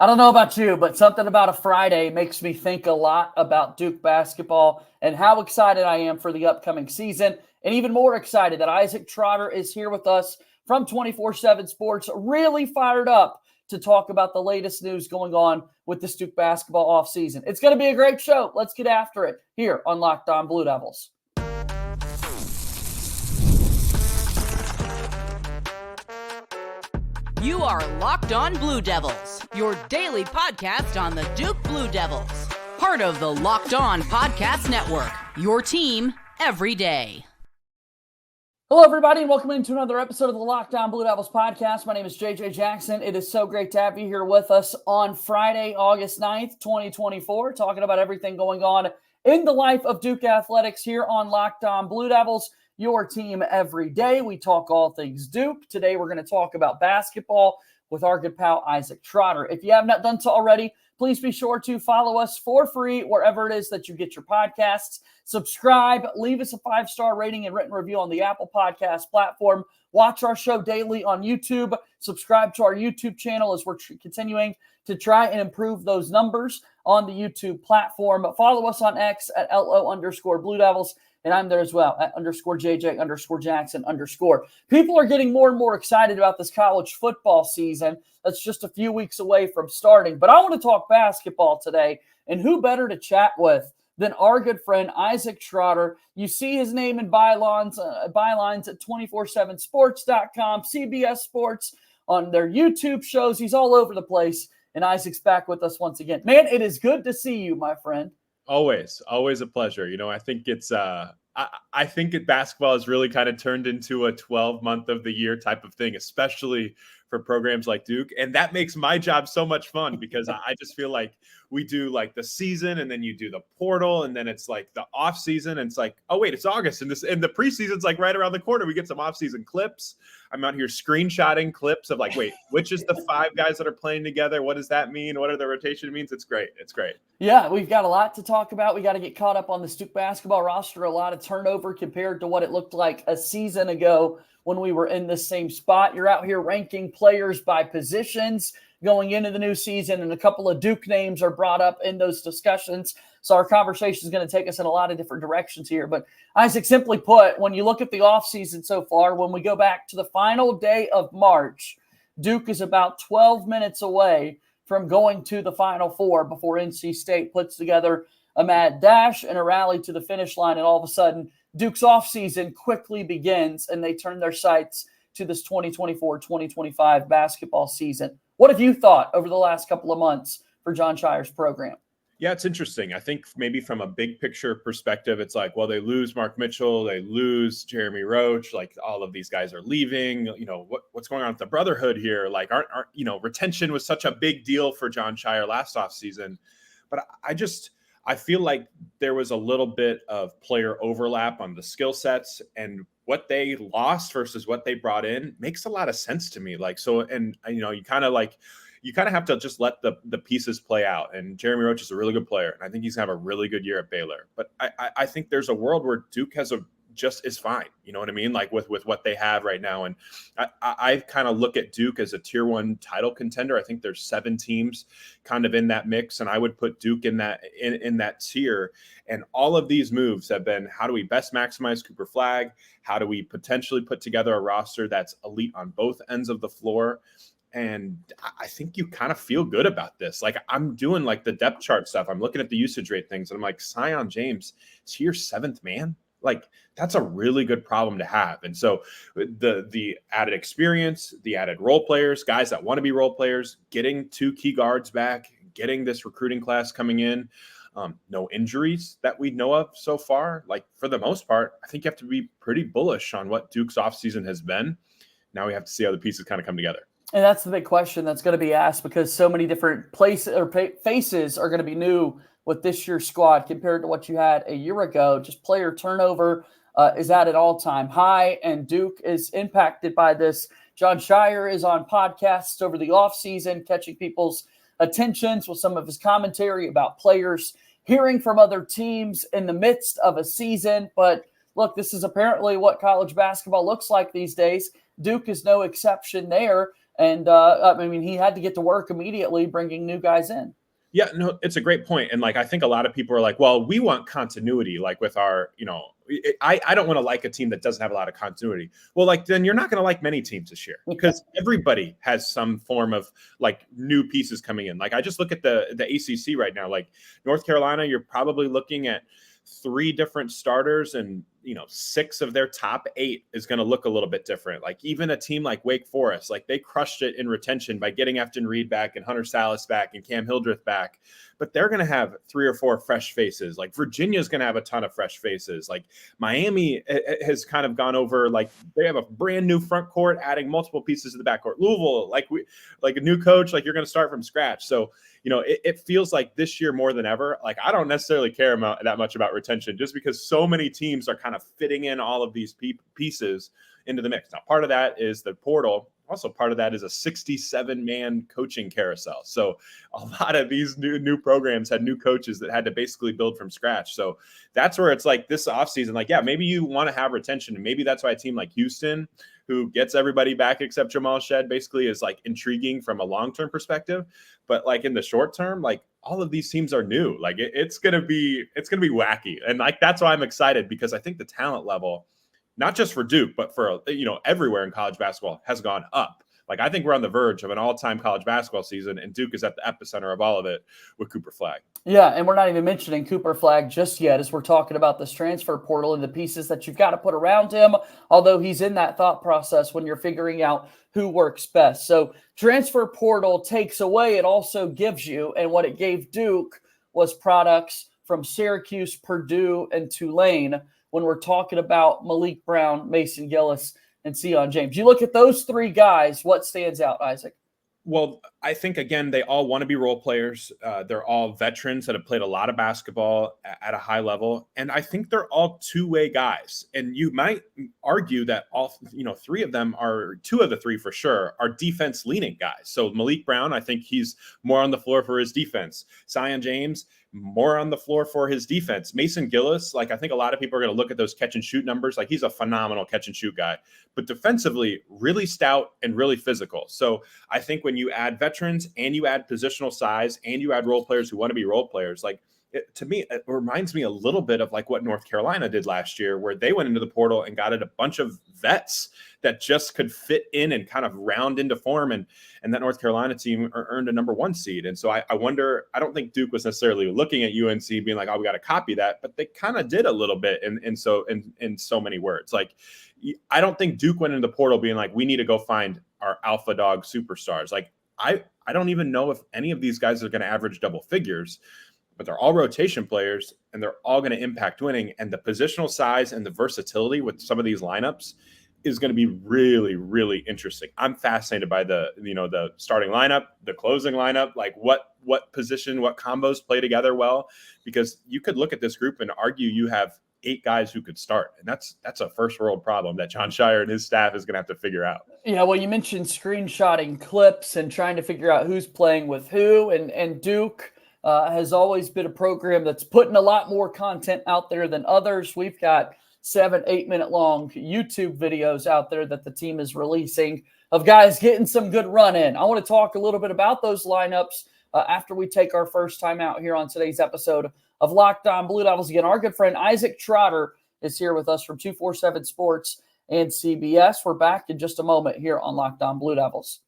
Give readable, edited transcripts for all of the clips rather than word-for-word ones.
I don't know about you, but something about a Friday makes me think a lot about Duke basketball and how excited I am for the upcoming season, and even more excited that Isaac Trotter is here with us from 24/7 Sports, really fired up to talk about the latest news going on with the Duke basketball offseason. It's going to be a great show. Let's get after it here on Locked On Blue Devils. You are Locked On Blue Devils, your daily podcast on the Duke Blue Devils. Part of the Locked On Podcast Network, your team every day. Hello, everybody, and welcome into another episode of the Locked On Blue Devils podcast. My name is JJ Jackson. It is so great to have you here with us on Friday, August 9th, 2024, talking about everything going on in the life of Duke athletics here on Locked On Blue Devils, your team every day. We talk all things Duke. Today, we're going to talk about basketball with our good pal, Isaac Trotter. If you have not done so already, please be sure to follow us for free wherever it is that you get your podcasts. Subscribe, leave us a 5-star rating and written review on the Apple Podcast platform. Watch our show daily on YouTube. Subscribe to our YouTube channel as we're continuing to try and improve those numbers on the YouTube platform. Follow us on X at LO_Blue Devils. And I'm there as well, at _JJ_Jackson_. People are getting more and more excited about this college football season. That's just a few weeks away from starting. But I want to talk basketball today. And who better to chat with than our good friend Isaac Trotter. You see his name in bylines at 247sports.com, CBS Sports, on their YouTube shows. He's all over the place. And Isaac's back with us once again. Man, it is good to see you, my friend. Always a pleasure. You know, I think it's I think basketball has really kind of turned into a 12-month of the year type of thing, especially for programs like Duke. And that makes my job so much fun because I just feel like we do like the season and then you do the portal and then it's like the off season and it's like, oh wait, it's August and the preseason's like right around the corner. We get some off season clips. I'm out here screenshotting clips of like, wait, which is the 5 guys that are playing together? What does that mean? What are the rotation means? It's great. It's great. Yeah, we've got a lot to talk about. We got to get caught up on the Duke basketball roster. A lot of turnover compared to what it looked like a season ago when we were in the same spot. You're out here ranking players by positions going into the new season, and a couple of Duke names are brought up in those discussions. So our conversation is going to take us in a lot of different directions here. But Isaac, simply put, when you look at the offseason so far, when we go back to the final day of March, Duke is about 12 minutes away from going to the Final Four before NC State puts together a mad dash and a rally to the finish line. And all of a sudden, Duke's offseason quickly begins, and they turn their sights to this 2024-2025 basketball season. What have you thought over the last couple of months for Jon Scheyer's program? Yeah, it's interesting. I think maybe from a big picture perspective, it's like, well, they lose Mark Mitchell, they lose Jeremy Roach, like all of these guys are leaving. You know, what's going on with the brotherhood here? Like, aren't retention was such a big deal for Jon Scheyer last offseason. But I feel like there was a little bit of player overlap on the skill sets, and what they lost versus what they brought in makes a lot of sense to me. Like, so, and you kind of have to just let the pieces play out. And Jeremy Roach is a really good player, and I think he's gonna have a really good year at Baylor. But I think there's a world where Duke just is fine. You know what I mean? Like with what they have right now. And I kind of look at Duke as a tier 1 title contender. I think there's 7 teams kind of in that mix. And I would put Duke in that tier. And all of these moves have been, how do we best maximize Cooper Flagg? How do we potentially put together a roster that's elite on both ends of the floor? And I think you kind of feel good about this. Like, I'm doing like the depth chart stuff. I'm looking at the usage rate things. And I'm like, Sion James, is he your 7th man? Like, that's a really good problem to have. And so the added experience, the added role players, guys that want to be role players, getting 2 key guards back, getting this recruiting class coming in, no injuries that we know of so far. Like, for the most part, I think you have to be pretty bullish on what Duke's offseason has been. Now we have to see how the pieces kind of come together. And that's the big question that's going to be asked, because so many different places or faces are going to be new with this year's squad compared to what you had a year ago. Just player turnover is at an all-time high, and Duke is impacted by this. Jon Scheyer is on podcasts over the offseason, catching people's attentions with some of his commentary about players, hearing from other teams in the midst of a season. But look, this is apparently what college basketball looks like these days. Duke is no exception there. And I mean, he had to get to work immediately bringing new guys in. Yeah, no, it's a great point. And like, I think a lot of people are like, well, we want continuity, like with our, I don't want to like a team that doesn't have a lot of continuity. Well, like, then you're not going to like many teams this year because everybody has some form of like new pieces coming in. Like, I just look at the ACC right now, like North Carolina, you're probably looking at 3 different starters, and 6 of their top 8 is going to look a little bit different. Like even a team like Wake Forest, like they crushed it in retention by getting Efton Reed back and Hunter Salas back and Cam Hildreth back, but they're going to have 3 or 4 fresh faces. Like Virginia's going to have a ton of fresh faces. Like Miami has kind of gone over, like they have a brand new front court, adding multiple pieces to the backcourt. Louisville, like a new coach, like you're going to start from scratch. So it feels like this year more than ever, like I don't necessarily care that much about retention, just because so many teams are kind of fitting in all of these pieces into the mix. Now, part of that is the portal. Also, part of that is a 67-man coaching carousel. So a lot of these new programs had new coaches that had to basically build from scratch. So that's where it's like this offseason, like, yeah, maybe you want to have retention. And maybe that's why a team like Houston, who gets everybody back except Jamal Shed, basically is like intriguing from a long-term perspective. But like in the short term, like all of these teams are new. Like it's going to be wacky. And like, that's why I'm excited, because I think the talent level, not just for Duke, but for, everywhere in college basketball has gone up. Like, I think we're on the verge of an all-time college basketball season, and Duke is at the epicenter of all of it with Cooper Flagg. Yeah, and we're not even mentioning Cooper Flagg just yet as we're talking about this transfer portal and the pieces that you've got to put around him, although he's in that thought process when you're figuring out who works best. So transfer portal takes away, it also gives you, and what it gave Duke was products from Syracuse, Purdue, and Tulane when we're talking about Malik Brown, Mason Gillis, and Sion James. You look at those 3 guys, what stands out, Isaac? Well, I think, again, they all want to be role players. They're all veterans that have played a lot of basketball at a high level. And I think they're all two-way guys. And you might argue that all, 3 of them are, 2 of the 3 for sure, are defense-leaning guys. So Malik Brown, I think he's more on the floor for his defense. Sion James, more on the floor for his defense. Mason Gillis, like I think a lot of people are going to look at those catch and shoot numbers. Like he's a phenomenal catch and shoot guy, but defensively really stout and really physical. So I think when you add veterans and you add positional size and you add role players who want to be role players, like to me, it reminds me a little bit of like what North Carolina did last year, where they went into the portal and got a bunch of vets that just could fit in and kind of round into form. And that North Carolina team earned a number 1 seed. And so I wonder, I don't think Duke was necessarily looking at UNC being like, oh, we got to copy that, but they kind of did a little bit. In so many words, like, I don't think Duke went into the portal being like, we need to go find our alpha dog superstars. Like, I don't even know if any of these guys are going to average double figures, but they're all rotation players and they're all going to impact winning. And the positional size and the versatility with some of these lineups is going to be really, really interesting. I'm fascinated by the starting lineup, the closing lineup, like what position, what combos play together well, because you could look at this group and argue you have 8 guys who could start. And that's a first world problem that Jon Scheyer and his staff is going to have to figure out. Yeah, well, you mentioned screenshotting clips and trying to figure out who's playing with who, and Duke has always been a program that's putting a lot more content out there than others. We've got 7-8 minute long YouTube videos out there that the team is releasing of guys getting some good run in. I want to talk a little bit about those lineups after we take our first time out here on today's episode of Locked On Blue Devils. Again, our good friend Isaac Trotter is here with us from 247 Sports and CBS. We're back in just a moment here on Locked On Blue Devils.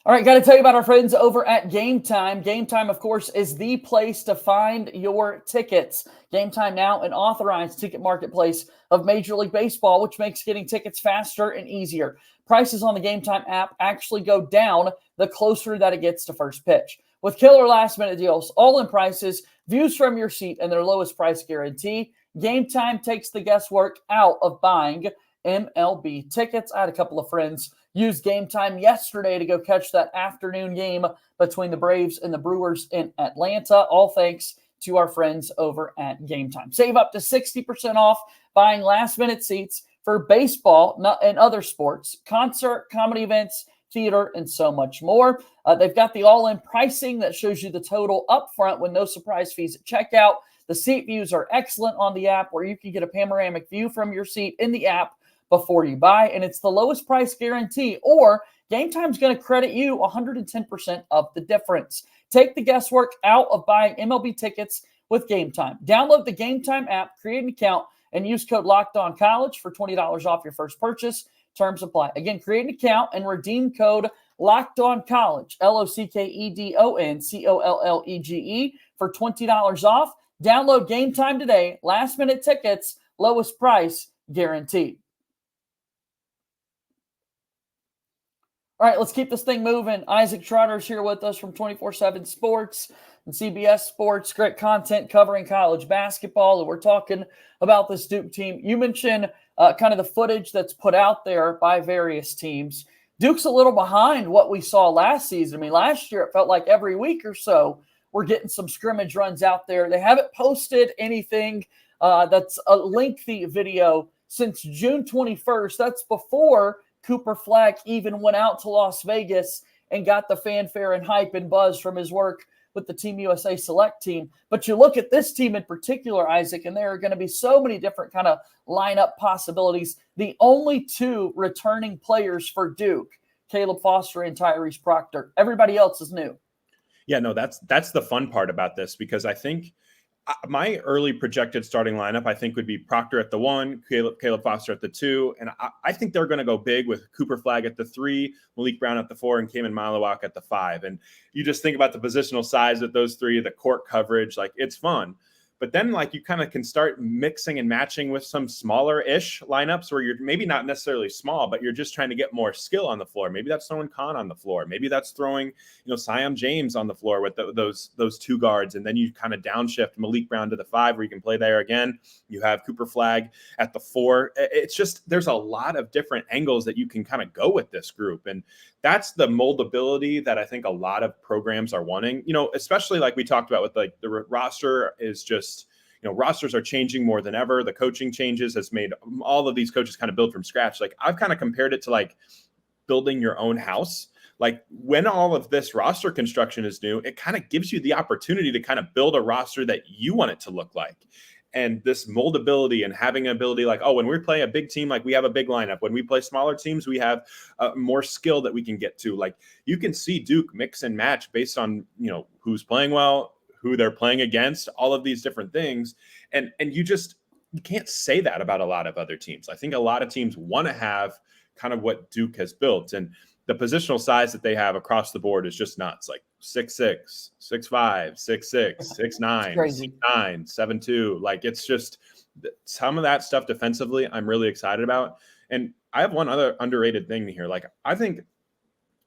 All right, got to tell you about our friends over at Gametime. Gametime, of course, is the place to find your tickets. Gametime now an authorized ticket marketplace of Major League Baseball, which makes getting tickets faster and easier. Prices on the Gametime app actually go down the closer that it gets to first pitch. With killer last-minute deals, all-in prices, views from your seat, and their lowest price guarantee, Gametime takes the guesswork out of buying MLB tickets. I had a couple of friends use Gametime yesterday to go catch that afternoon game between the Braves and the Brewers in Atlanta, all thanks to our friends over at Gametime. Save up to 60% off buying last-minute seats for baseball and other sports, concert, comedy events, theater, and so much more. They've got the all-in pricing that shows you the total upfront with no surprise fees at checkout. The seat views are excellent on the app, where you can get a panoramic view from your seat in the app before you buy, and it's the lowest price guarantee, or Gametime's going to credit you 110% of the difference. Take the guesswork out of buying MLB tickets with Gametime. Download the Gametime app, create an account, and use code LOCKEDONCollege for $20 off your first purchase. Terms apply. Again, create an account and redeem code LOCKEDONCollege, LOCKEDONCOLLEGE, for $20 off. Download Gametime today. Last-minute tickets, lowest price guaranteed. All right, let's keep this thing moving. Isaac Trotter is here with us from 24/7 Sports and CBS Sports. Great content covering college basketball. And we're talking about this Duke team. You mentioned kind of the footage that's put out there by various teams. Duke's a little behind what we saw last season. I mean, last year it felt like every week or so we're getting some scrimmage runs out there. They haven't posted anything that's a lengthy video since June 21st. That's before Cooper Flagg even went out to Las Vegas and got the fanfare and hype and buzz from his work with the Team USA select team. But you look at this team in particular, Isaac, and there are going to be so many different kind of lineup possibilities. The only two returning players for Duke, Caleb Foster and Tyrese Proctor. Everybody else is new. Yeah, no, that's the fun part about this, because I think my early projected starting lineup, I think, would be Proctor at the 1, Caleb Foster at the 2. And I think they're going to go big with Cooper Flagg at the 3, Malik Brown at the 4, and Kaman Malawak at the 5. And you just think about the positional size of those three, the court coverage, like, it's fun. But then, like, you kind of can start mixing and matching with some smaller-ish lineups where you're maybe not necessarily small, but you're just trying to get more skill on the floor. Maybe that's throwing Khan on the floor. Maybe that's throwing, Siam James on the floor with those two guards. And then you kind of downshift Malik Brown to the 5 where you can play there again. You have Cooper Flagg at the 4. It's just, there's a lot of different angles that you can kind of go with this group. And that's the moldability that I think a lot of programs are wanting, especially like we talked about with like the roster is just, rosters are changing more than ever. The coaching changes has made all of these coaches kind of build from scratch. Like, I've kind of compared it to like building your own house. Like, when all of this roster construction is new, it kind of gives you the opportunity to kind of build a roster that you want it to look like. And this moldability and having an ability like, when we play a big team, like, we have a big lineup. When we play smaller teams, we have more skill that we can get to. Like, you can see Duke mix and match based on, who's playing well, who they're playing against, all of these different things. And you can't say that about a lot of other teams. I think a lot of teams want to have kind of what Duke has built. And the positional size that they have across the board is just nuts. Like 6'6", 6'5", 6'6", 6'9", 6'9", 7'2". Like, it's just some of that stuff defensively I'm really excited about. And I have one other underrated thing here. Like, I think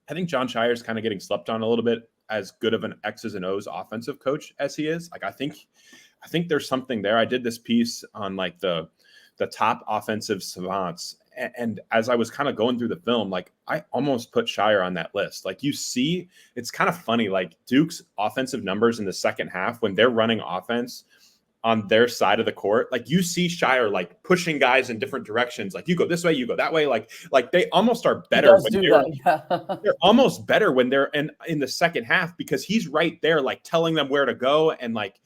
Jon Scheyer is kind of getting slept on a little bit as good of an X's and O's offensive coach as he is. Like, I think there's something there. I did this piece on like the top offensive savants. And as I was kind of going through the film, like, I almost put Scheyer on that list. Like, you see, it's kind of funny, like Duke's offensive numbers in the second half when they're running offense on their side of the court, like, you see Scheyer like pushing guys in different directions. Like, you go this way, you go that way. Like they almost are better when they're almost better when they're in the second half, because he's right there, like, telling them where to go. And like,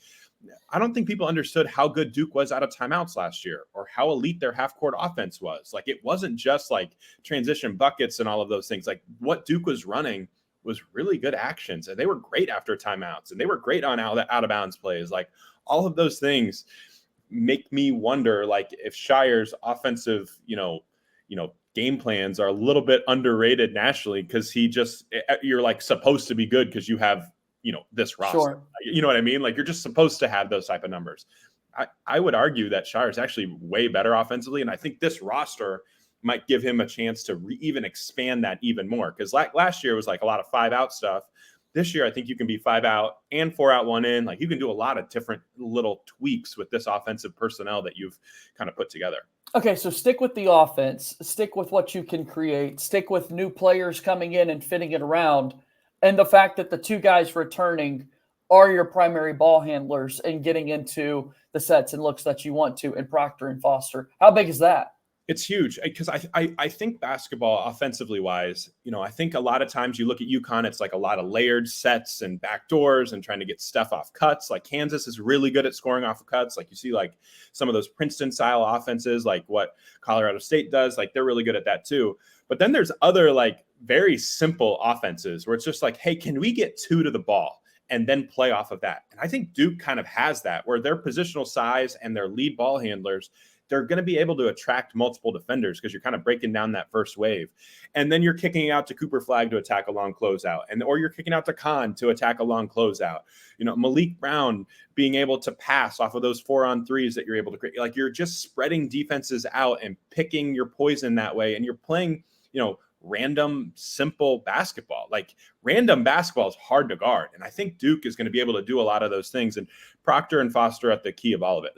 I don't think people understood how good Duke was out of timeouts last year, or how elite their half court offense was. Like, it wasn't just like transition buckets and all of those things. Like, what Duke was running was really good actions, and they were great after timeouts, and they were great on out of bounds plays. Like, all of those things make me wonder, like, if Scheyer's offensive, game plans are a little bit underrated nationally, because you're like supposed to be good because you have, this roster. Sure. You know what I mean? Like, you're just supposed to have those type of numbers. I would argue that Scheyer is actually way better offensively, and I think this roster might give him a chance to even expand that even more, because last year was like a lot of 5-out stuff. This year, I think you can be 5 out and 4 out, 1 in. Like, you can do a lot of different little tweaks with this offensive personnel that you've kind of put together. Okay, so stick with the offense, stick with what you can create, stick with new players coming in and fitting it around, and the fact that the two guys returning are your primary ball handlers and getting into the sets and looks that you want to in Proctor and Foster. How big is that? It's huge because I think basketball offensively wise, I think a lot of times you look at UConn, it's like a lot of layered sets and backdoors and trying to get stuff off cuts. Like Kansas is really good at scoring off of cuts. Like you see like some of those Princeton style offenses, like what Colorado State does, like they're really good at that too. But then there's other like very simple offenses where it's just like, hey, can we get 2 to the ball and then play off of that? And I think Duke kind of has that where their positional size and their lead ball handlers, they're going to be able to attract multiple defenders because you're kind of breaking down that first wave. And then you're kicking out to Cooper Flagg to attack a long closeout. Or you're kicking out to Khan to attack a long closeout. Malik Brown being able to pass off of those 4-on-3s that you're able to create. Like you're just spreading defenses out and picking your poison that way. And you're playing, random, simple basketball. Like random basketball is hard to guard. And I think Duke is going to be able to do a lot of those things. And Proctor and Foster at the key of all of it.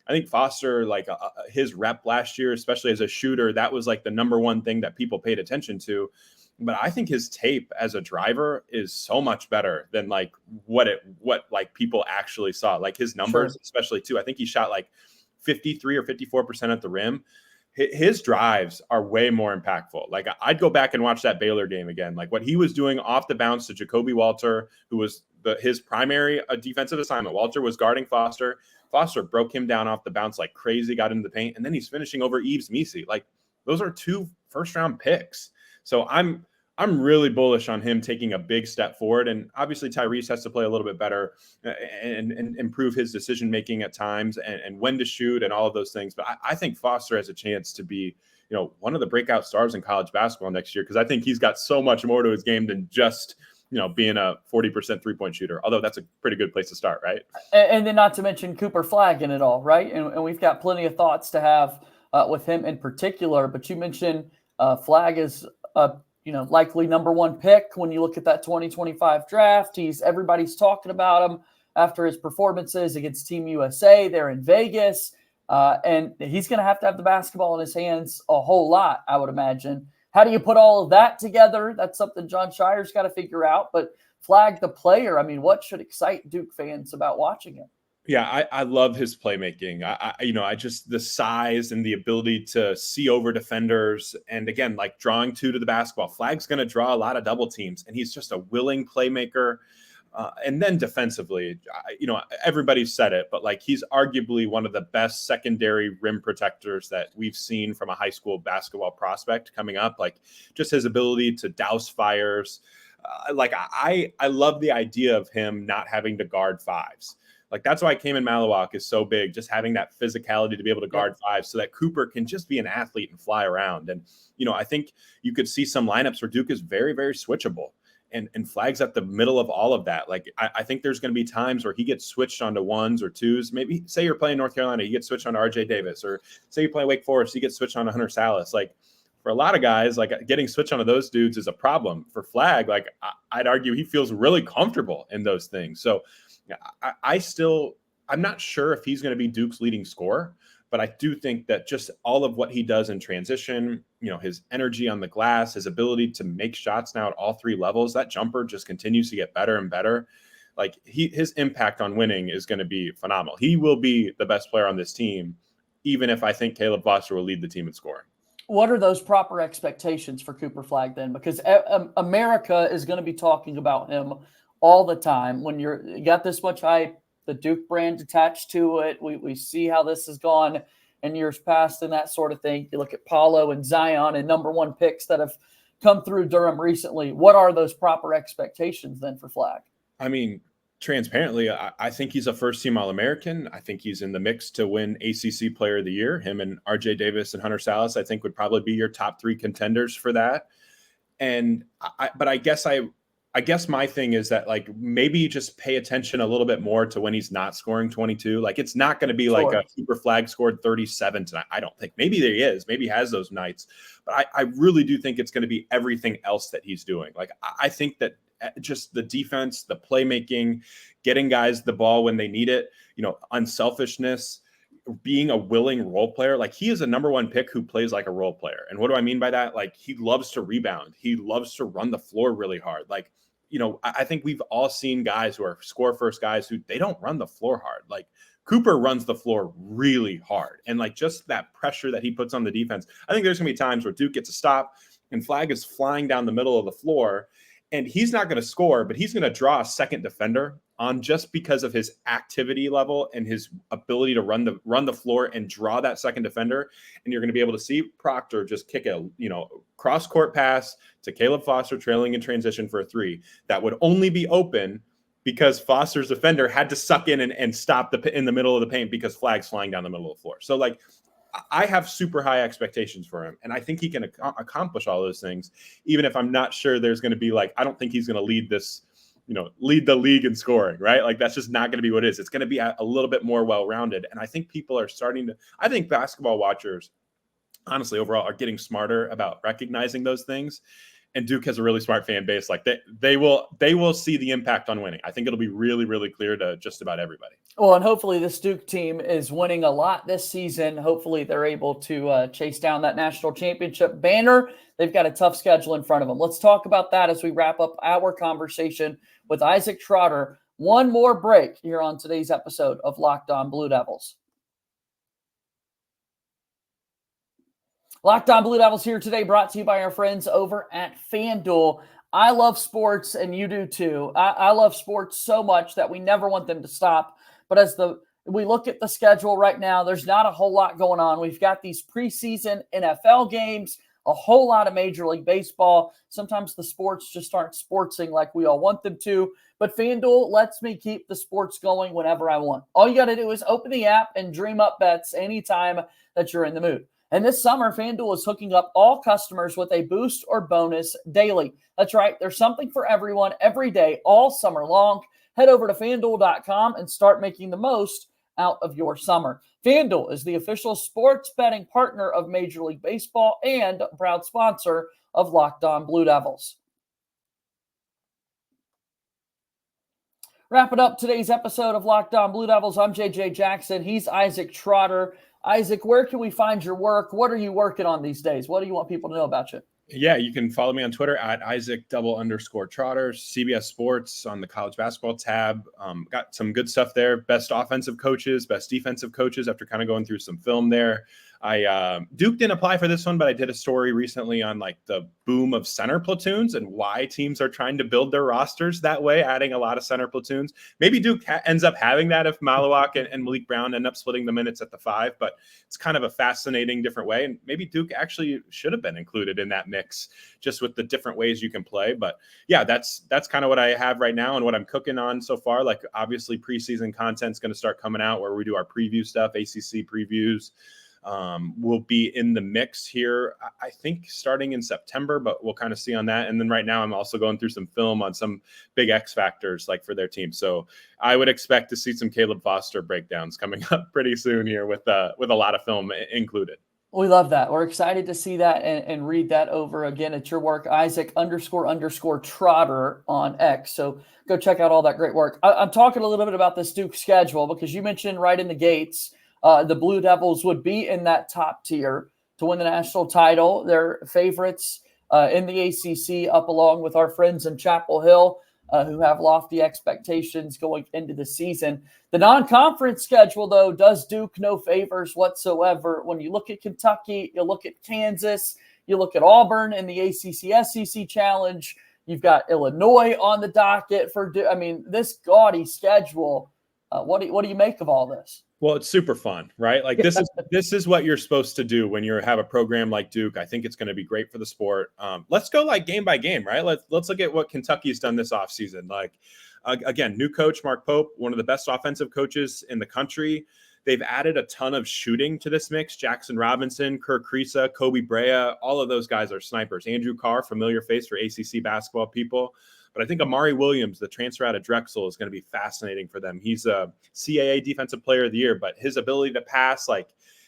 I think Foster, like his rep last year, especially as a shooter, that was like the number one thing that people paid attention to. But I think his tape as a driver is so much better than like what like people actually saw. Like his numbers, especially too. I think he shot like 53 or 54% at the rim. His drives are way more impactful. Like I'd go back and watch that Baylor game again. Like what he was doing off the bounce to Jacoby Walter, who was his primary defensive assignment. Walter was guarding Foster. Foster broke him down off the bounce like crazy, got into the paint, and then he's finishing over Yves Missi. Like those are 2 first-round picks. So I'm really bullish on him taking a big step forward. And obviously Tyrese has to play a little bit better and improve his decision-making at times and when to shoot and all of those things. But I think Foster has a chance to be, one of the breakout stars in college basketball next year because I think he's got so much more to his game than just – being a 40% three-point shooter, although that's a pretty good place to start, right? And then not to mention Cooper Flagg in it all, right? And we've got plenty of thoughts to have with him in particular, but you mentioned Flagg is likely number 1 pick when you look at that 2025 draft. Everybody's talking about him after his performances against Team USA. They're in Vegas, and he's going to have the basketball in his hands a whole lot, I would imagine. How do you put all of that together? That's something Jon Scheyer's got to figure out. But Flagg, the player, what should excite Duke fans about watching him? Yeah, I love his playmaking. I just the size and the ability to see over defenders. And again, like drawing 2 to the basketball. Flagg's going to draw a lot of double teams, and he's just a willing playmaker. And then defensively, everybody's said it, but like he's arguably one of the best secondary rim protectors that we've seen from a high school basketball prospect coming up. Like just his ability to douse fires. I love the idea of him not having to guard 5s. Like that's why Cayman Malawak is so big, just having that physicality to be able to guard 5 so that Cooper can just be an athlete and fly around. And, I think you could see some lineups where Duke is very, very switchable. And Flagg's at the middle of all of that. Like, I think there's going to be times where he gets switched onto 1s or 2s. Maybe say you're playing North Carolina, he gets switched on RJ Davis, or say you play Wake Forest, he gets switched on to Hunter Salas. Like for a lot of guys, like getting switched onto those dudes is a problem. For Flagg, like I'd argue he feels really comfortable in those things. So I'm not sure if he's going to be Duke's leading scorer, but I do think that just all of what he does in transition, his energy on the glass, his ability to make shots now at all 3 levels, that jumper just continues to get better and better. Like his impact on winning is going to be phenomenal. He will be the best player on this team, even if I think Caleb Foster will lead the team in scoring. What are those proper expectations for Cooper Flagg then? Because America is going to be talking about him all the time. When you got this much hype, the Duke brand attached to it. We see how this has gone in years past and that sort of thing. You look at Paulo and Zion and number 1 picks that have come through Durham recently. What are those proper expectations then for Flagg? Transparently, I think he's a first-team All-American. I think he's in the mix to win ACC Player of the Year. Him and RJ Davis and Hunter Salas, I think, would probably be your top 3 contenders for that. And I guess my thing is that like maybe just pay attention a little bit more to when he's not scoring 22. Like it's not going to be like a Cooper Flagg scored 37 tonight. I don't think. Maybe there he is. Maybe he has those nights. But I really do think it's going to be everything else that he's doing. Like I think that just the defense, the playmaking, getting guys the ball when they need it, unselfishness, being a willing role player. Like he is a number 1 pick who plays like a role player. And what do I mean by that? Like he loves to rebound. He loves to run the floor really hard. Like, I think we've all seen guys who are score first guys who they don't run the floor hard. Like Cooper runs the floor really hard. And like just that pressure that he puts on the defense, I think there's going to be times where Duke gets a stop and Flagg is flying down the middle of the floor and he's not going to score, but he's going to draw a second defender on just because of his activity level and his ability to run the floor and draw that second defender. And you're going to be able to see Proctor just kick a, cross court pass to Caleb Foster trailing in transition for a three that would only be open because Foster's defender had to suck in and stop in the middle of the paint because Flagg's flying down the middle of the floor. So like, I have super high expectations for him, and I think he can accomplish all those things, even if I'm not sure there's going to be I don't think he's going to lead the league in scoring, right? Like that's just not going to be what it is. It's going to be a little bit more well-rounded. And I think people are I think basketball watchers, honestly, overall are getting smarter about recognizing those things. And Duke has a really smart fan base. Like they will see the impact on winning. I think it'll be really, really clear to just about everybody. Well, and hopefully this Duke team is winning a lot this season. Hopefully they're able to chase down that national championship banner. They've got a tough schedule in front of them. Let's talk about that as we wrap up our conversation with Isaac Trotter. One more break here on today's episode of Locked On Blue Devils. Locked On Blue Devils here today, brought to you by our friends over at FanDuel. I love sports, and you do too. I love sports so much that we never want them to stop. But as we look at the schedule right now, there's not a whole lot going on. We've got these preseason NFL games, a whole lot of Major League Baseball. Sometimes the sports just aren't sportsing like we all want them to. But FanDuel lets me keep the sports going whenever I want. All you got to do is open the app and dream up bets anytime that you're in the mood. And this summer, FanDuel is hooking up all customers with a boost or bonus daily. That's right. There's something for everyone every day, all summer long. Head over to FanDuel.com and start making the most out of your summer. FanDuel is the official sports betting partner of Major League Baseball and a proud sponsor of Locked On Blue Devils. Wrapping up today's episode of Locked On Blue Devils, I'm JJ Jackson. He's Isaac Trotter. Isaac, where can we find your work? What are you working on these days? What do you want people to know about you? Yeah, you can follow me on Twitter at Isaac_Trotter, CBS Sports on the college basketball tab. Got some good stuff there. Best offensive coaches, best defensive coaches after kind of going through some film there. Duke didn't apply for this one, but I did a story recently on like the boom of center platoons and why teams are trying to build their rosters that way, adding a lot of center platoons. Maybe Duke ends up having that if Malawak and Malik Brown end up splitting the minutes at the 5, but it's kind of a fascinating different way. And maybe Duke actually should have been included in that mix just with the different ways you can play. But yeah, that's kind of what I have right now and what I'm cooking on so far. Like obviously preseason content is going to start coming out where we do our preview stuff, ACC previews. Will be in the mix here, I think, starting in September, but we'll kind of see on that. And then right now I'm also going through some film on some big X factors like for their team. So I would expect to see some Caleb Foster breakdowns coming up pretty soon here with a lot of film included. We love that. We're excited to see that and read that over again. It's your work, Isaac__Trotter on X. So go check out all that great work. I'm talking a little bit about this Duke schedule because you mentioned right in the gates, the Blue Devils would be in that top tier to win the national title. They're favorites in the ACC up along with our friends in Chapel Hill who have lofty expectations going into the season. The non-conference schedule, though, does Duke no favors whatsoever. When you look at Kentucky, you look at Kansas, you look at Auburn in the ACC-SEC Challenge. You've got Illinois on the docket for Duke. I mean, this gaudy schedule. What do you make of all this? Well, it's super fun, right? Like this is what you're supposed to do when you have a program like Duke. I think it's going to be great for the sport. Let's go like game by game, right? Let's look at what Kentucky's done this offseason. Like again, new coach Mark Pope, one of the best offensive coaches in the country. They've added a ton of shooting to this mix. Jackson Robinson, Kirk Kriisa, Kobe Brea, all of those guys are snipers. Andrew Carr, familiar face for ACC basketball people. But I think Amari Williams, the transfer out of Drexel, is going to be fascinating for them. He's a CAA Defensive Player of the Year, but his ability to pass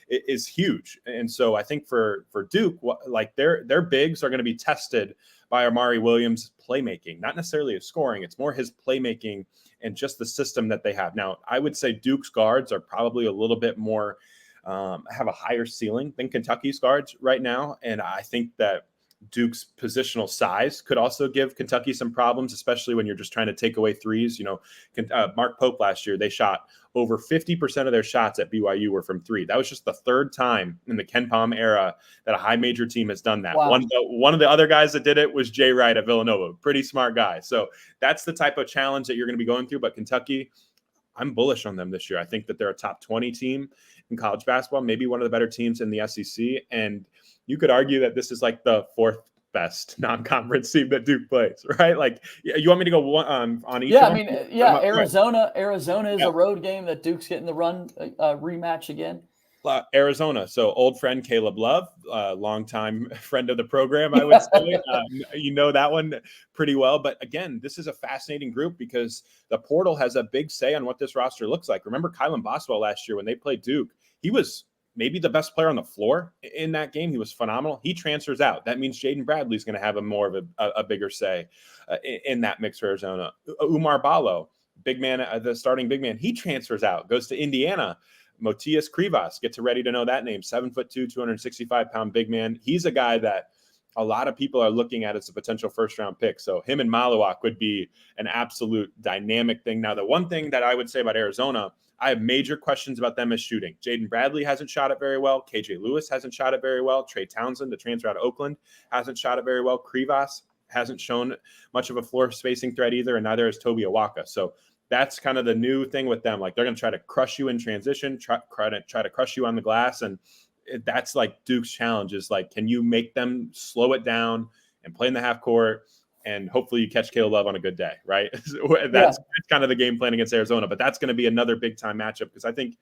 is huge. And so I think for Duke, like their bigs are going to be tested by Amari Williams' playmaking, not necessarily his scoring. It's more his playmaking and just the system that they have. Now, I would say Duke's guards are probably a little bit more have a higher ceiling than Kentucky's guards right now, and I think that Duke's positional size could also give Kentucky some problems, especially when you're just trying to take away threes. Mark Pope last year, they shot over 50% of their shots at BYU were from three. That was just the third time in the Ken Pom era that a high major team has done that. Wow. One of the other guys that did it was Jay Wright at Villanova. Pretty smart guy. So that's the type of challenge that you're going to be going through. But Kentucky, I'm bullish on them this year. I think that they're a top 20 team in college basketball, maybe one of the better teams in the SEC. And you could argue that this is like the fourth best non-conference team that Duke plays, right? Like, you want me to go on each? Yeah, one? Arizona is Yeah. a road game that Duke's getting the run rematch again. Arizona. So old friend Caleb Love, longtime friend of the program, I would say. You know that one pretty well. But again, this is a fascinating group because the portal has a big say on what this roster looks like. Remember Kylan Boswell last year when they played Duke? He was maybe the best player on the floor in that game. He was phenomenal. He transfers out. That means Jaden Bradley's going to have more of a bigger say in that mix for Arizona. Umar Ballo, big man, the starting big man, he transfers out, goes to Indiana. Motias Krivas, get ready to know that name, 7'2", 265-pound big man. He's a guy that a lot of people are looking at as a potential first-round pick. So him and Maluak would be an absolute dynamic thing. Now, the one thing that I would say about Arizona, I have major questions about them as shooting. Jaden Bradley hasn't shot it very well. KJ Lewis hasn't shot it very well. Trey Townsend, the transfer out of Oakland, hasn't shot it very well. Krivas hasn't shown much of a floor spacing threat either, and neither has Toby Awaka. So that's kind of the new thing with them. Like, they're going to try to crush you in transition, try to crush you on the glass. And that's like Duke's challenge is like, can you make them slow it down and play in the half court? And hopefully you catch Caleb Love on a good day, right? That's kind of the game plan against Arizona. But that's going to be another big time matchup because I think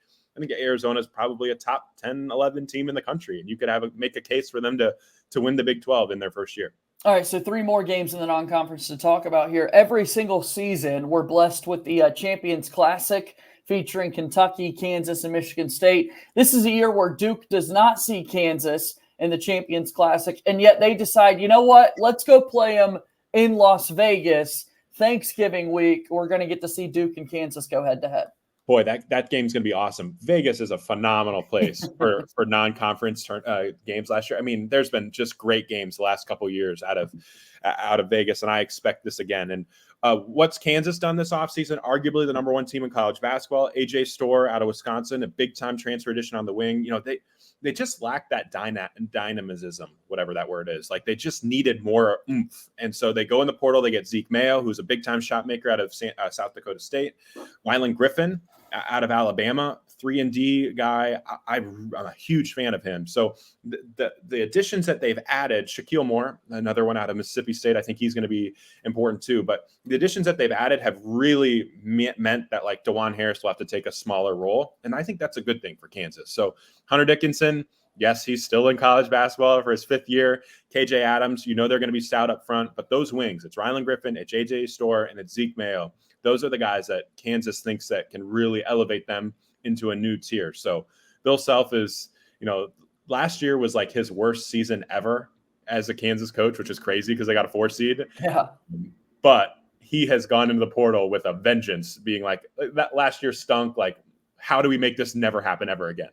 Arizona is probably a top 10, 11 team in the country. And you could make a case for them to win the Big 12 in their first year. All right, so 3 more games in the non-conference to talk about here. Every single season, we're blessed with the Champions Classic featuring Kentucky, Kansas, and Michigan State. This is a year where Duke does not see Kansas in the Champions Classic, and yet they decide, you know what, let's go play them in Las Vegas. Thanksgiving week, we're going to get to see Duke and Kansas go head-to-head. Boy, that game's going to be awesome. Vegas is a phenomenal place for non-conference games last year. I mean, there's been just great games the last couple of years out of Vegas, and I expect this again. And what's Kansas done this offseason? Arguably the number 1 team in college basketball. AJ Storr out of Wisconsin, a big-time transfer addition on the wing. You know, they just lack that dynamism, whatever that word is. Like, they just needed more oomph. And so they go in the portal. They get Zeke Mayo, who's a big-time shot maker out of South Dakota State. Wyland Griffin out of Alabama, 3-and-D guy. I'm a huge fan of him. So the additions that they've added, Shaquille Moore, another one out of Mississippi State, I think he's going to be important too. But the additions that they've added have really meant that like DeJuan Harris will have to take a smaller role. And I think that's a good thing for Kansas. So Hunter Dickinson, yes, he's still in college basketball for his 5th year. KJ Adams, they're going to be stout up front. But those wings, it's Ryland Griffin, it's AJ Storr, and it's Zeke Mayo. Those are the guys that Kansas thinks that can really elevate them into a new tier. So Bill Self is, last year was like his worst season ever as a Kansas coach, which is crazy because they got a 4 seed. Yeah. But he has gone into the portal with a vengeance, being like, that last year stunk. Like, how do we make this never happen ever again?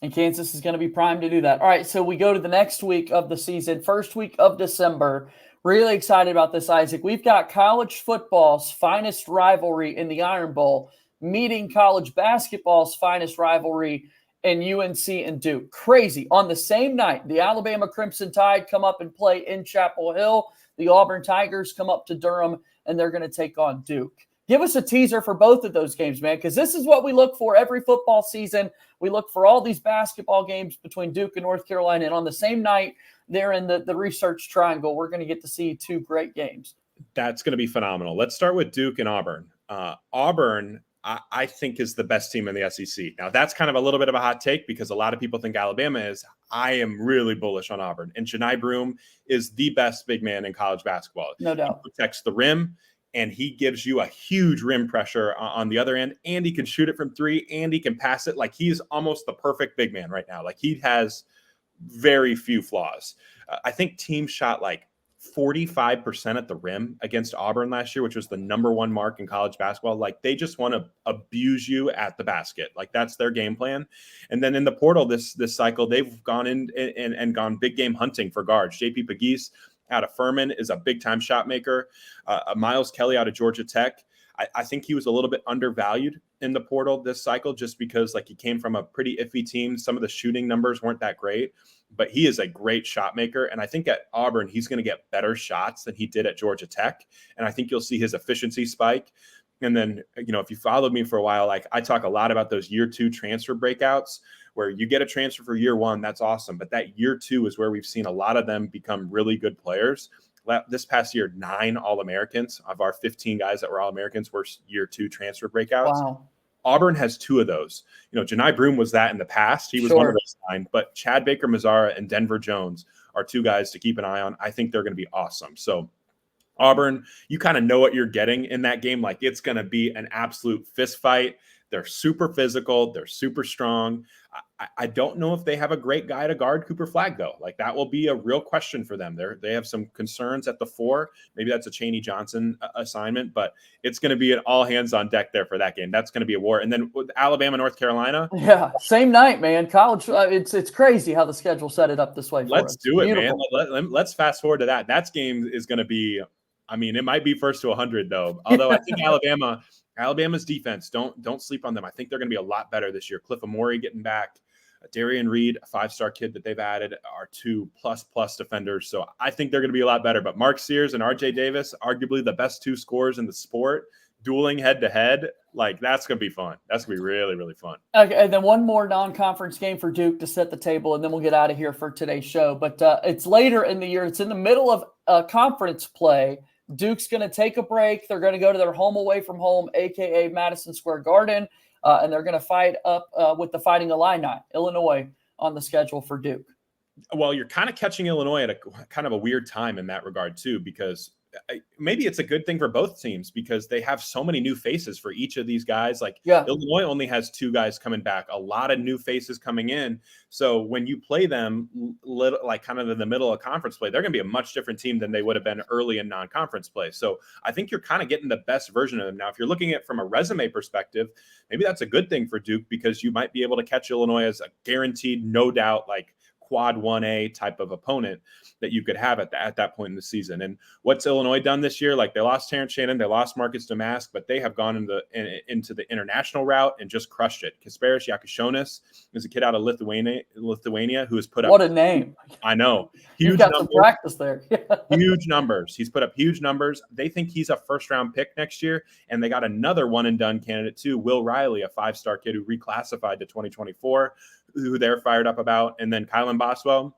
And Kansas is going to be primed to do that. All right, so we go to the next week of the season, first week of December. Really excited about this, Isaac. We've got college football's finest rivalry in the Iron Bowl meeting college basketball's finest rivalry in UNC and Duke. Crazy. On the same night, the Alabama Crimson Tide come up and play in Chapel Hill. The Auburn Tigers come up to Durham, and they're going to take on Duke. Give us a teaser for both of those games, man, because this is what we look for every football season. We look for all these basketball games between Duke and North Carolina, and on the same night, they're in the Research Triangle. We're going to get to see 2 great games. That's going to be phenomenal. Let's start with Duke and Auburn. Auburn, I think, is the best team in the SEC. Now, that's kind of a little bit of a hot take because a lot of people think Alabama is. I am really bullish on Auburn. And Janai Broome is the best big man in college basketball. No doubt. He protects the rim, and he gives you a huge rim pressure on the other end, and he can shoot it from 3, and he can pass it. Like, he's almost the perfect big man right now. Like, he has very few flaws. I think teams shot like 45% at the rim against Auburn last year, which was the #1 mark in college basketball. Like, they just want to abuse you at the basket. Like, that's their game plan. And then in the portal this cycle, they've gone in and gone big game hunting for guards. JP Pegues out of Furman is a big time shot maker. Miles Kelly out of Georgia Tech. I think he was a little bit undervalued in the portal this cycle, just because like he came from a pretty iffy team. Some of the shooting numbers weren't that great, but he is a great shot maker. And I think at Auburn, he's going to get better shots than he did at Georgia Tech. And I think you'll see his efficiency spike. And then, if you followed me for a while, like I talk a lot about those year 2 transfer breakouts where you get a transfer for year 1. That's awesome. But that year 2 is where we've seen a lot of them become really good players. This past year, 9 All-Americans of our 15 guys that were All-Americans were year 2 transfer breakouts. Wow. Auburn has 2 of those. Janai Broom was that in the past. He was one of those 9. But Chad Baker-Mazara and Denver Jones are 2 guys to keep an eye on. I think they're going to be awesome. So Auburn, you kind of know what you're getting in that game. Like, it's going to be an absolute fist fight. They're super physical. They're super strong. I don't know if they have a great guy to guard Cooper Flagg, though. Like, that will be a real question for them. They have some concerns at the 4. Maybe that's a Chaney Johnson assignment, but it's going to be an all hands on deck there for that game. That's going to be a war. And then with Alabama, North Carolina. Yeah, same night, man. College. It's crazy how the schedule set it up this way. Let's do it, man. Let's fast forward to that. That game is going to be. I mean, it might be first to 100 though. Although I think Alabama's defense, don't sleep on them. I think they're going to be a lot better this year. Cliff Amore getting back, Darian Reed, a 5-star kid that they've added, are 2+ defenders. So I think they're going to be a lot better. But Mark Sears and RJ Davis, arguably the best 2 scorers in the sport, dueling head to head. Like, that's going to be fun. That's going to be really, really fun. Okay, and then one more non-conference game for Duke to set the table, and then we'll get out of here for today's show. But it's later in the year. It's in the middle of conference play. Duke's going to take a break. They're going to go to their home away from home, a.k.a. Madison Square Garden, and they're going to fight up with the Fighting Illini, Illinois, on the schedule for Duke. Well, you're kind of catching Illinois at a kind of a weird time in that regard, too, because maybe it's a good thing for both teams because they have so many new faces for each of these guys. Like, Illinois only has 2 guys coming back, a lot of new faces coming in. So when you play them like kind of in the middle of conference play, they're going to be a much different team than they would have been early in non-conference play. So I think you're kind of getting the best version of them. Now, if you're looking at it from a resume perspective, maybe that's a good thing for Duke because you might be able to catch Illinois as a guaranteed, no doubt, like quad 1A type of opponent that you could have at that point in the season. And what's Illinois done this year? Like, they lost Terrence Shannon, they lost Marcus Damask, but they have gone into the international route and just crushed it. Kasparis Yakashonis is a kid out of Lithuania who has put up. What a name. I know. You've got some practice there. Huge numbers. He's put up huge numbers. They think he's a first-round pick next year, and they got another one-and-done candidate too, Will Riley, a 5-star kid who reclassified to 2024, who they're fired up about. And then Kylan Boswell,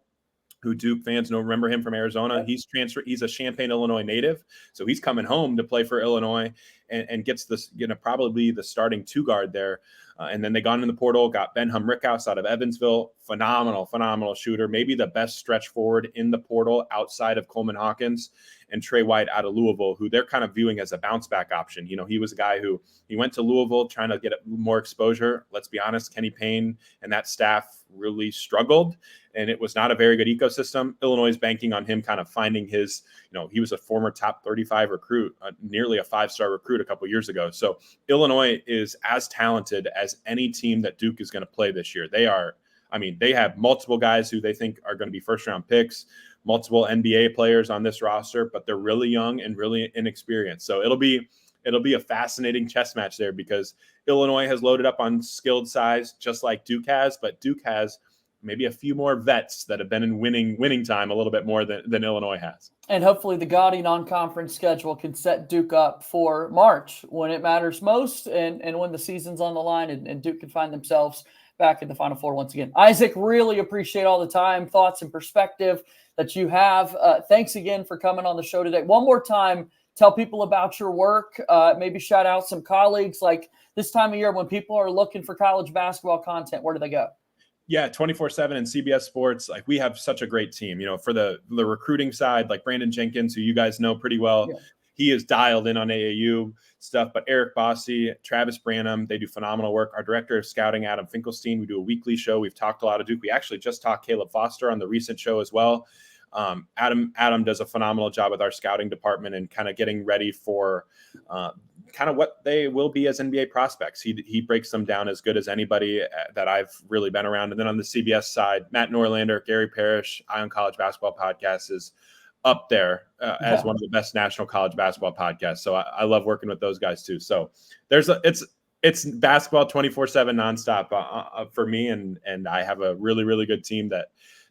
who Duke fans remember him from Arizona. He's transferred. He's a Champaign, Illinois native. So he's coming home to play for Illinois and gets this, probably the starting 2 guard there. And then they got in the portal, got Ben Humrickhouse out of Evansville. Phenomenal shooter. Maybe the best stretch forward in the portal outside of Coleman Hawkins, and Trey White out of Louisville, who they're kind of viewing as a bounce back option. He was a guy who he went to Louisville trying to get more exposure. Let's be honest, Kenny Payne and that staff really struggled, and it was not a very good ecosystem. Illinois is banking on him kind of finding his, he was a former top 35 recruit, nearly a 5-star recruit a couple years ago. So Illinois is as talented as any team that Duke is going to play this year. They have multiple guys who they think are going to be first-round picks, multiple NBA players on this roster, but they're really young and really inexperienced. So it'll be a fascinating chess match there because Illinois has loaded up on skilled size just like Duke has, but Duke has maybe a few more vets that have been in winning time a little bit more than Illinois has. And hopefully the gaudy non-conference schedule can set Duke up for March when it matters most and when the season's on the line and Duke can find themselves back in the Final Four once again. Isaac, really appreciate all the time, thoughts, and perspective that you have. Thanks again for coming on the show today. One more time, tell people about your work, maybe shout out some colleagues. Like this time of year when people are looking for college basketball content, where do they go? Yeah, 24/7 and CBS Sports. Like, we have such a great team, for the recruiting side, like Brandon Jenkins, who you guys know pretty well. Yeah. He is dialed in on AAU stuff, but Eric Bossy, Travis Branham, they do phenomenal work. Our director of scouting, Adam Finkelstein, we do a weekly show. We've talked a lot of Duke. We actually just talked Caleb Foster on the recent show as well. Adam does a phenomenal job with our scouting department and kind of getting ready for kind of what they will be as NBA prospects. He breaks them down as good as anybody that I've really been around. And then on the CBS side, Matt Norlander, Gary Parrish, Eye on College Basketball Podcast is up there as one of the best national college basketball podcasts. So I love working with those guys too. So it's basketball 24/7 nonstop for me. And I have a really, really good team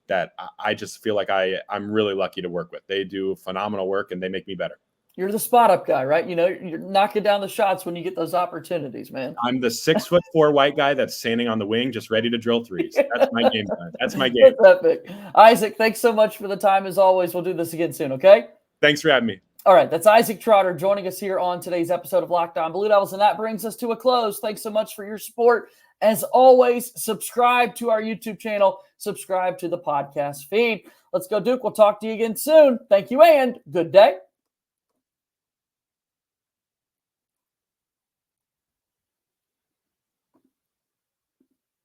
that I just feel like I'm really lucky to work with. They do phenomenal work and they make me better. You're the spot up guy, right? You know, you're knocking down the shots when you get those opportunities, man. I'm the 6'4" white guy that's standing on the wing, just ready to drill threes. That's my game plan. That's my game. That's epic. Isaac, thanks so much for the time as always. We'll do this again soon, okay? Thanks for having me. All right, that's Isaac Trotter joining us here on today's episode of Locked On Blue Devils, and that brings us to a close. Thanks so much for your support. As always, subscribe to our YouTube channel, subscribe to the podcast feed. Let's go, Duke. We'll talk to you again soon. Thank you, and good day.